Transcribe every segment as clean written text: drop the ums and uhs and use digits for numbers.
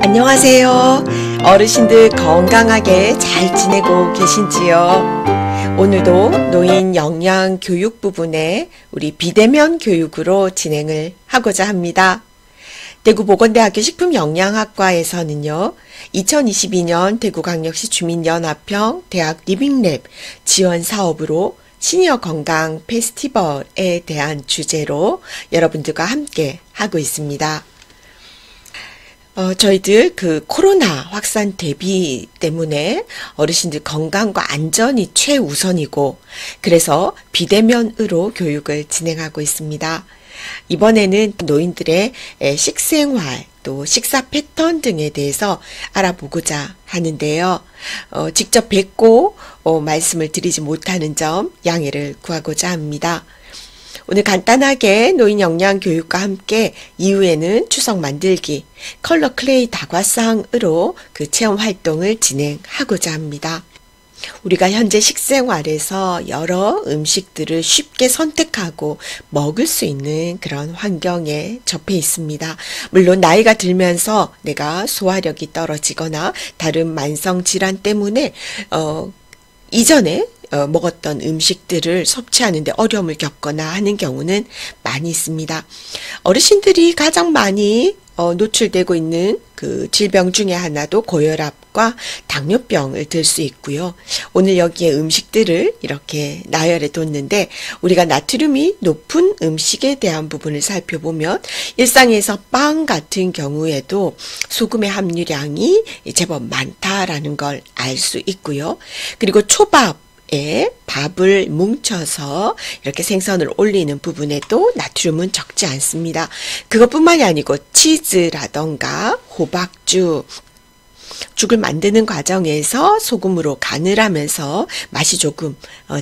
안녕하세요. 어르신들 건강하게 잘 지내고 계신지요? 오늘도 노인 영양 교육 부분에 우리 비대면 교육으로 진행을 하고자 합니다. 대구보건대학교 식품영양학과에서는요, 2022년 대구광역시 주민연합형 대학 리빙랩 지원 사업으로 시니어 건강 페스티벌에 대한 주제로 여러분들과 함께 하고 있습니다. 저희들 코로나 확산 대비 때문에 어르신들 건강과 안전이 최우선이고, 그래서 비대면으로 교육을 진행하고 있습니다. 이번에는 노인들의 식생활, 또 식사 패턴 등에 대해서 알아보고자 하는데요. 직접 뵙고 말씀을 드리지 못하는 점 양해를 구하고자 합니다. 오늘 간단하게 노인 영양 교육과 함께 이후에는 추석 만들기, 컬러 클레이 다과상으로 체험 활동을 진행하고자 합니다. 우리가 현재 식생활에서 여러 음식들을 쉽게 선택하고 먹을 수 있는 그런 환경에 접해 있습니다. 물론 나이가 들면서 내가 소화력이 떨어지거나 다른 만성 질환 때문에 이전에 먹었던 음식들을 섭취하는데 어려움을 겪거나 하는 경우는 많이 있습니다. 어르신들이 가장 많이 노출되고 있는 그 질병 중에 하나도 고혈압과 당뇨병을 들 수 있고요. 오늘 여기에 음식들을 이렇게 나열해 뒀는데, 우리가 나트륨이 높은 음식에 대한 부분을 살펴보면 일상에서 빵 같은 경우에도 소금의 함유량이 제법 많다라는 걸 알 수 있고요. 그리고 밥을 뭉쳐서 이렇게 생선을 올리는 부분에도 나트륨은 적지 않습니다. 그것뿐만이 아니고 치즈라던가 호박죽, 죽을 만드는 과정에서 소금으로 간을 하면서 맛이 조금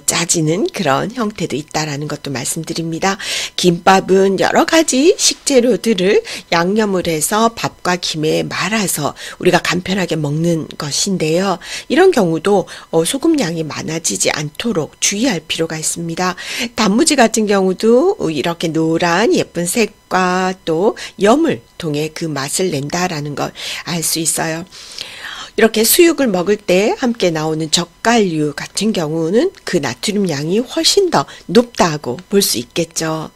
짜지는 그런 형태도 있다라는 것도 말씀드립니다. 김밥은 여러 가지 식재료들을 양념을 해서 밥과 김에 말아서 우리가 간편하게 먹는 것인데요. 이런 경우도 소금량이 많아지지 않도록 주의할 필요가 있습니다. 단무지 같은 경우도 이렇게 노란 예쁜 색과 또 염을 통해 그 맛을 낸다라는 걸 알 수 있어요. 이렇게 수육을 먹을 때 함께 나오는 젓갈류 같은 경우는 그 나트륨 양이 훨씬 더 높다고 볼 수 있겠죠.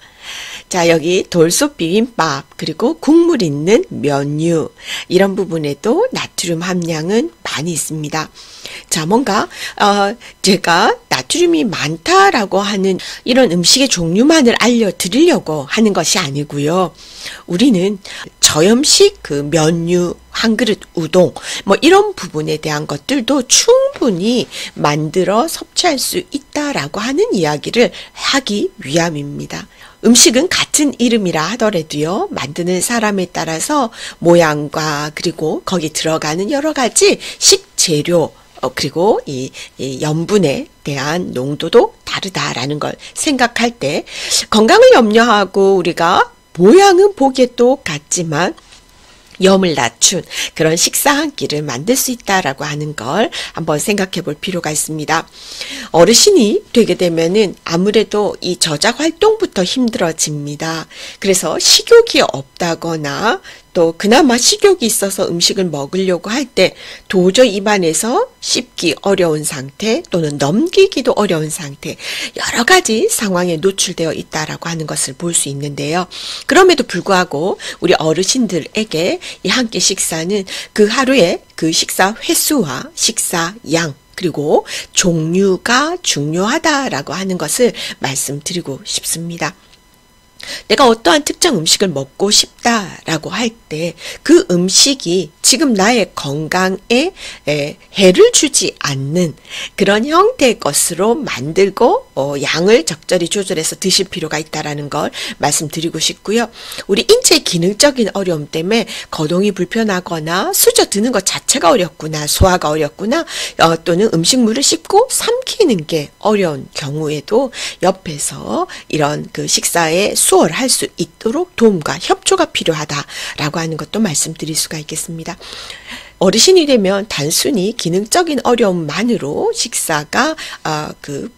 자, 여기 돌솥 비빔밥, 그리고 국물 있는 면류, 이런 부분에도 나트륨 함량은 많이 있습니다. 자, 뭔가 제가 나트륨이 많다라고 하는 이런 음식의 종류만을 알려드리려고 하는 것이 아니고요. 우리는 저염식 면류, 한 그릇 우동, 이런 부분에 대한 것들도 충분히 만들어 섭취할 수 있다라고 하는 이야기를 하기 위함입니다. 음식은 같은 이름이라 하더라도요, 만드는 사람에 따라서 모양과 그리고 거기 들어가는 여러 가지 식재료, 그리고 이 염분에 대한 농도도 다르다라는 걸 생각할 때, 건강을 염려하고 우리가 모양은 보기에 똑같지만 염을 낮춘 그런 식사 한 끼를 만들 수 있다라고 하는 걸 한번 생각해 볼 필요가 있습니다. 어르신이 되게 되면은 아무래도 이 저작 활동부터 힘들어집니다. 그래서 식욕이 없다거나 또 그나마 식욕이 있어서 음식을 먹으려고 할 때 도저히 입안에서 씹기 어려운 상태 또는 넘기기도 어려운 상태, 여러 가지 상황에 노출되어 있다라고 하는 것을 볼 수 있는데요. 그럼에도 불구하고 우리 어르신들에게 이 한 끼 식사는 그 하루에 그 식사 횟수와 식사 양, 그리고 종류가 중요하다라고 하는 것을 말씀드리고 싶습니다. 내가 어떠한 특정 음식을 먹고 싶다라고 할 때 그 음식이 지금 나의 건강에 해를 주지 않는 그런 형태의 것으로 만들고 양을 적절히 조절해서 드실 필요가 있다라는 걸 말씀드리고 싶고요. 우리 인체의 기능적인 어려움 때문에 거동이 불편하거나 스쳐드는 것 자체가 어렵구나, 소화가 어렵구나, 또는 음식물을 씹고 삼키는 게 어려운 경우에도 옆에서 이런 그 식사에 수월할 수 있도록 도움과 협조가 필요하다라고 하는 것도 말씀드릴 수가 있겠습니다. 어르신이 되면 단순히 기능적인 어려움만으로 식사가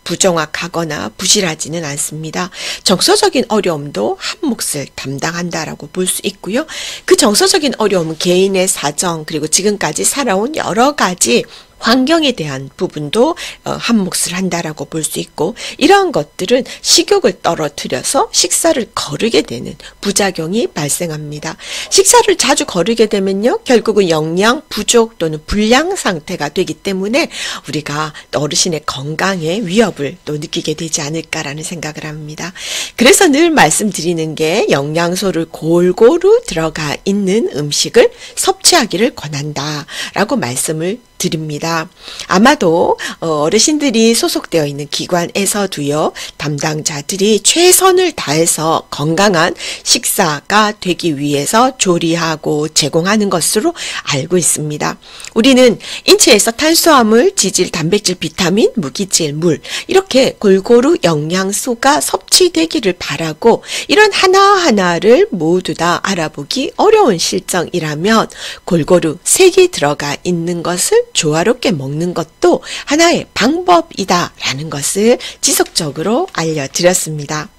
부정확하거나 부실하지는 않습니다. 정서적인 어려움도 한 몫을 담당한다라고 볼 수 있고요. 그 정서적인 어려움은 개인의 사정 그리고 지금까지 살아온 여러 가지 환경에 대한 부분도 한 몫을 한다라고 볼 수 있고, 이러한 것들은 식욕을 떨어뜨려서 식사를 거르게 되는 부작용이 발생합니다. 식사를 자주 거르게 되면요, 결국은 영양 부족 또는 불량 상태가 되기 때문에 우리가 어르신의 건강에 위협을 또 느끼게 되지 않을까라는 생각을 합니다. 그래서 늘 말씀드리는 게 영양소를 골고루 들어가 있는 음식을 섭취하기를 권한다라고 말씀을 드립니다. 아마도 어르신들이 소속되어 있는 기관에서도요, 담당자들이 최선을 다해서 건강한 식사가 되기 위해서 조리하고 제공하는 것으로 알고 있습니다. 우리는 인체에서 탄수화물, 지질, 단백질, 비타민, 무기질, 물 이렇게 골고루 영양소가 섭취되기를 바라고, 이런 하나하나를 모두 다 알아보기 어려운 실정이라면 골고루 색이 들어가 있는 것을 조화롭게 먹는 것도 하나의 방법이다라는 것을 지속적으로 알려드렸습니다.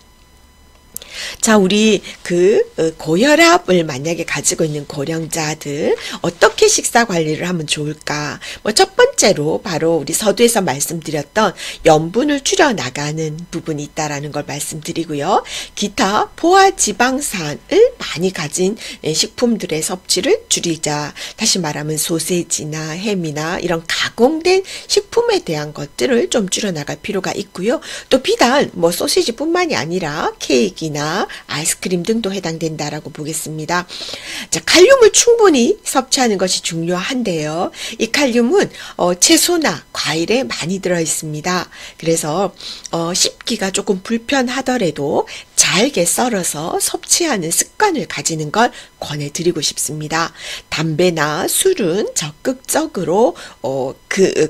자, 우리 고혈압을 만약에 가지고 있는 고령자들 어떻게 식사 관리를 하면 좋을까? 첫 번째로 바로 우리 서두에서 말씀드렸던 염분을 줄여 나가는 부분이 있다라는 걸 말씀드리고요. 기타 포화 지방산을 많이 가진 식품들의 섭취를 줄이자. 다시 말하면 소세지나 햄이나 이런 가공된 식품에 대한 것들을 좀 줄여 나갈 필요가 있고요. 또 비단 소시지뿐만이 아니라 케이크나 아이스크림 등도 해당된다라고 보겠습니다. 자, 칼륨을 충분히 섭취하는 것이 중요한데요. 이 칼륨은 채소나 과일에 많이 들어 있습니다. 그래서 씹기가 조금 불편하더라도 잘게 썰어서 섭취하는 습관을 가지는 걸 권해드리고 싶습니다. 담배나 술은 적극적으로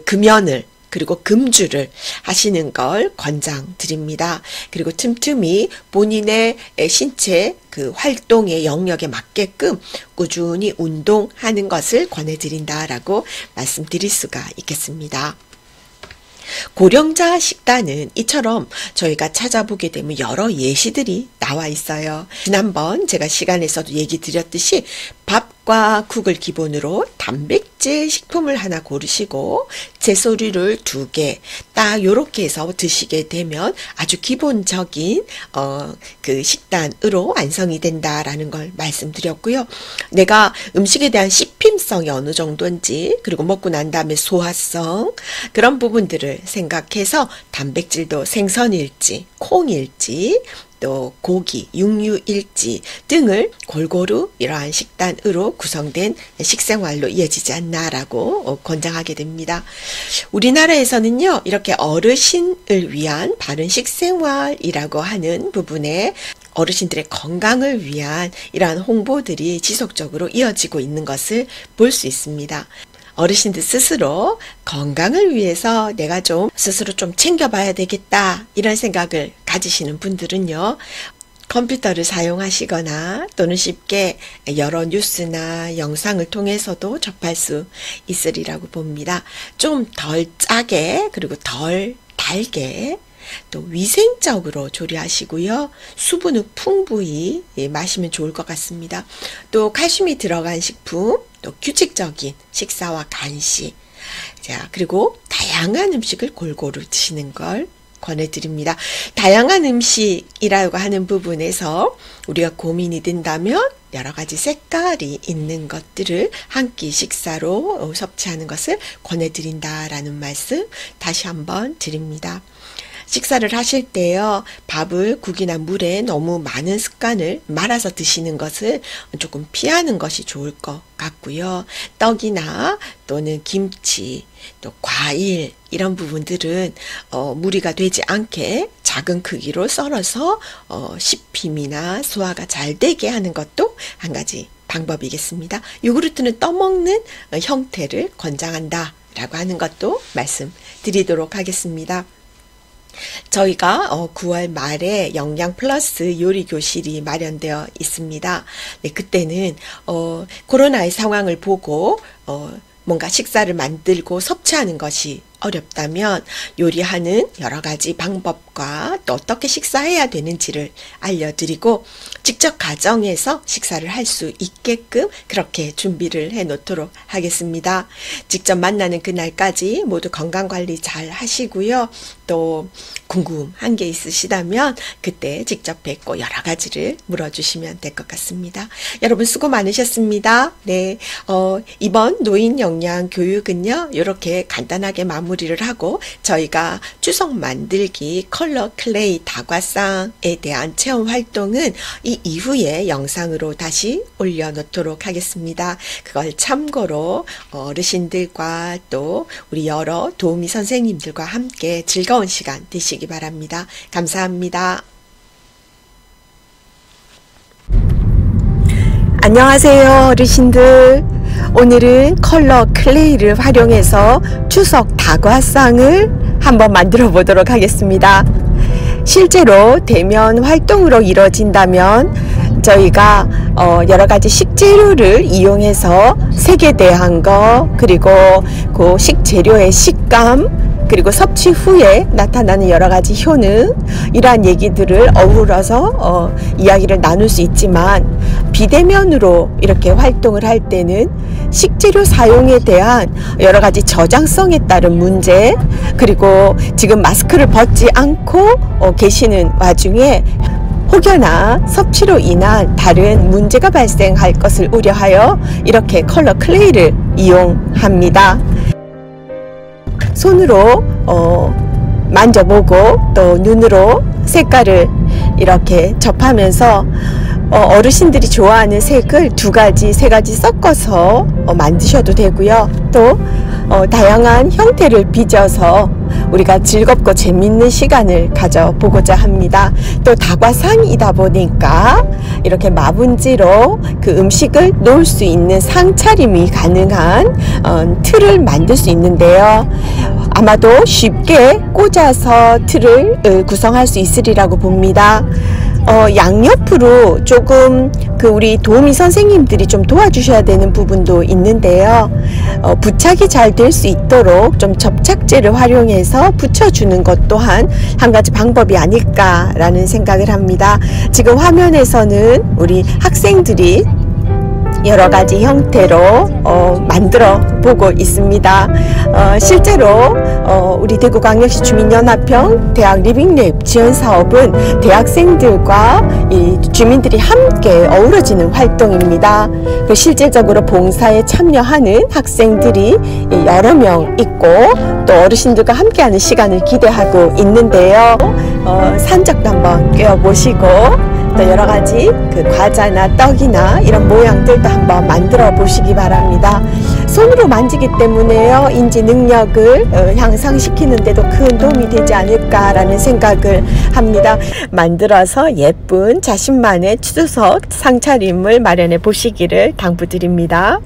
금연을 그리고 금주를 하시는 걸 권장드립니다. 그리고 틈틈이 본인의 신체 활동의 영역에 맞게끔 꾸준히 운동하는 것을 권해드린다라고 말씀드릴 수가 있겠습니다. 고령자 식단은 이처럼 저희가 찾아보게 되면 여러 예시들이 나와 있어요. 지난번 제가 시간에서도 얘기 드렸듯이 밥과 국을 기본으로 단백질 식품을 하나 고르시고 채소류를 2개 딱 요렇게 해서 드시게 되면 아주 기본적인 식단으로 완성이 된다라는 걸 말씀드렸고요. 내가 음식에 대한 씹힘성이 어느 정도인지, 그리고 먹고 난 다음에 소화성, 그런 부분들을 생각해서 단백질도 생선일지 콩일지 또 고기, 육류일지 등을 골고루 이러한 식단으로 구성된 식생활로 이어지지 않나라고 권장하게 됩니다. 우리나라에서는요, 이렇게 어르신을 위한 바른 식생활이라고 하는 부분에 어르신들의 건강을 위한 이러한 홍보들이 지속적으로 이어지고 있는 것을 볼 수 있습니다. 어르신들 스스로 건강을 위해서 내가 스스로 좀 챙겨봐야 되겠다, 이런 생각을 가지시는 분들은요, 컴퓨터를 사용하시거나 또는 쉽게 여러 뉴스나 영상을 통해서도 접할 수 있으리라고 봅니다. 좀 덜 짜게 그리고 덜 달게 또 위생적으로 조리하시고요. 수분을 풍부히 마시면 좋을 것 같습니다. 또 칼슘이 들어간 식품, 또 규칙적인 식사와 간식, 자, 그리고 다양한 음식을 골고루 드시는 걸 권해드립니다. 다양한 음식이라고 하는 부분에서 우리가 고민이 된다면 여러 가지 색깔이 있는 것들을 한 끼 식사로 섭취하는 것을 권해드린다라는 말씀 다시 한번 드립니다. 식사를 하실 때요, 밥을 국이나 물에 너무 많은 습관을 말아서 드시는 것을 조금 피하는 것이 좋을 것 같고요. 떡이나 또는 김치, 또 과일 이런 부분들은 무리가 되지 않게 작은 크기로 썰어서 씹힘이나 소화가 잘 되게 하는 것도 한 가지 방법이겠습니다. 요구르트는 떠먹는 형태를 권장한다 라고 하는 것도 말씀드리도록 하겠습니다. 저희가 9월 말에 영양 플러스 요리 교실이 마련되어 있습니다. 네, 그때는 코로나의 상황을 보고 뭔가 식사를 만들고 섭취하는 것이 어렵다면 요리하는 여러 가지 방법과 또 어떻게 식사해야 되는지를 알려드리고 직접 가정에서 식사를 할 수 있게끔 그렇게 준비를 해 놓도록 하겠습니다. 직접 만나는 그날까지 모두 건강관리 잘 하시고요. 또 궁금한 게 있으시다면 그때 직접 뵙고 여러 가지를 물어주시면 될 것 같습니다. 여러분 수고 많으셨습니다. 네, 이번 노인 영양 교육은요, 이렇게 간단하게 마무리를 하고 저희가 추석 만들기 컬러 클레이 다과상에 대한 체험 활동은 이 이후에 영상으로 다시 올려놓도록 하겠습니다. 그걸 참고로 어르신들과 또 우리 여러 도우미 선생님들과 함께 즐거운 시간 되시기 바랍니다. 감사합니다. 안녕하세요, 어르신들. 오늘은 컬러 클레이를 활용해서 추석 다과상을 한번 만들어 보도록 하겠습니다. 실제로 대면 활동으로 이루어진다면 저희가 여러 가지 식재료를 이용해서 색에 대한 거, 그리고 그 식재료의 식감, 그리고 섭취 후에 나타나는 여러 가지 효능, 이러한 얘기들을 어우러서 이야기를 나눌 수 있지만 비대면으로 이렇게 활동을 할 때는 식재료 사용에 대한 여러 가지 저장성에 따른 문제, 그리고 지금 마스크를 벗지 않고 계시는 와중에 혹여나 섭취로 인한 다른 문제가 발생할 것을 우려하여 이렇게 컬러 클레이를 이용합니다. 손으로 만져보고 또 눈으로 색깔을 이렇게 접하면서 어르신들이 좋아하는 색을 두 가지, 세 가지 섞어서 만드셔도 되고요. 또 다양한 형태를 빚어서 우리가 즐겁고 재밌는 시간을 가져보고자 합니다. 또 다과상이다 보니까 이렇게 마분지로 그 음식을 놓을 수 있는 상차림이 가능한 틀을 만들 수 있는데요. 아마도 쉽게 꽂아서 틀을 구성할 수 있으리라고 봅니다. 양옆으로 조금 우리 도우미 선생님들이 좀 도와주셔야 되는 부분도 있는데요. 부착이 잘 될 수 있도록 좀 접착제를 활용해서 붙여주는 것 또한 한 가지 방법이 아닐까라는 생각을 합니다. 지금 화면에서는 우리 학생들이 여러 가지 형태로 만들어 보고 있습니다. 실제로 우리 대구광역시 주민연합형 대학 리빙랩 지원 사업은 대학생들과 이 주민들이 함께 어우러지는 활동입니다. 실질적으로 봉사에 참여하는 학생들이 여러 명 있고 또 어르신들과 함께하는 시간을 기대하고 있는데요. 산적도 한번 꿰어보시고 또 여러 가지 과자나 떡이나 이런 모양들도 한번 만들어 보시기 바랍니다. 손으로 만지기 때문에요, 인지 능력을 향상시키는 데도 큰 도움이 되지 않을까라는 생각을 합니다. 만들어서 예쁜 자신만의 추석 상차림을 마련해 보시기를 당부드립니다.